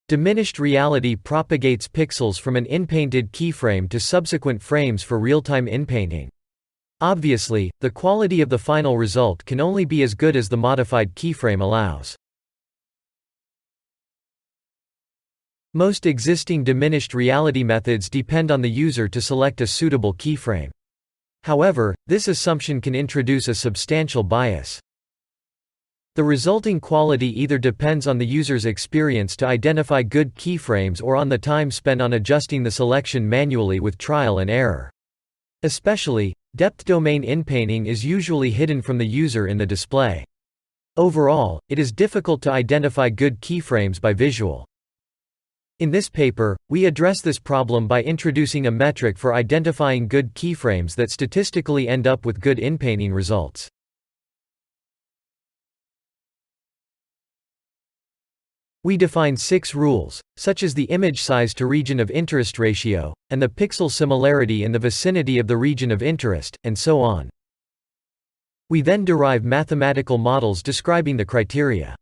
Diminished reality propagates pixels from an inpainted keyframe to subsequent frames for real-time inpainting. Obviously, the quality of the final result can only be as good as the modified keyframe allows. Most existing diminished reality methods depend on the user to select a suitable keyframe. However, this assumption can introduce a substantial bias. The resulting quality either depends on the user's experience to identify good keyframes or on the time spent on adjusting the selection manually with trial and error. Especially, depth domain inpainting is usually hidden from the user in the display. Overall, it is difficult to identify good keyframes by visual. In this paper, we address this problem by introducing a metric for identifying good keyframes that statistically end up with good inpainting results. We define 6 rules, such as the image size to region of interest ratio, and the pixel similarity in the vicinity of the region of interest, and so on. We then derive mathematical models describing the criteria.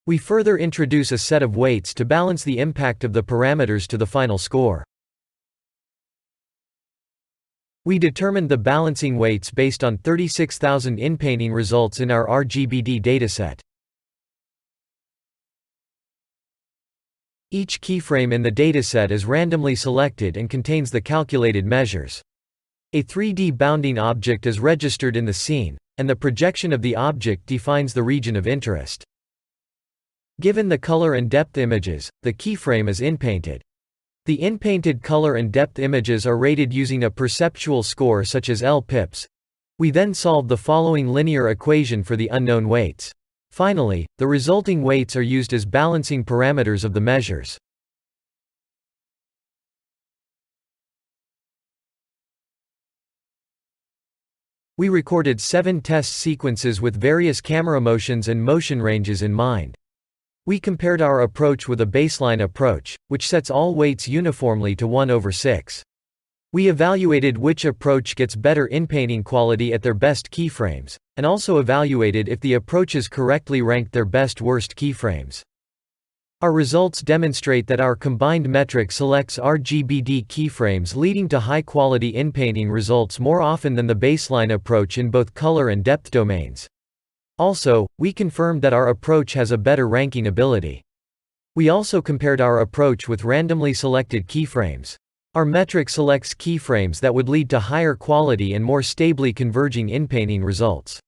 We further introduce a set of weights to balance the impact of the parameters to the final score. We determined the balancing weights based on 36,000 inpainting results in our RGBD dataset. Each keyframe in the dataset is randomly selected and contains the calculated measures. A 3D bounding object is registered in the scene, and the projection of the object defines the region of interest. Given the color and depth images, the keyframe is inpainted. The inpainted color and depth images are rated using a perceptual score such as L-pips. We then solve the following linear equation for the unknown weights. Finally, the resulting weights are used as balancing parameters of the measures. We recorded 7 test sequences with various camera motions and motion ranges in mind. We compared our approach with a baseline approach, which sets all weights uniformly to 1/6. We evaluated which approach gets better inpainting quality at their best keyframes, and also evaluated if the approaches correctly ranked their best-worst keyframes. Our results demonstrate that our combined metric selects RGBD keyframes leading to high-quality inpainting results more often than the baseline approach in both color and depth domains. Also, we confirmed that our approach has a better ranking ability. We also compared our approach with randomly selected keyframes. Our metric selects keyframes that would lead to higher quality and more stably converging inpainting results.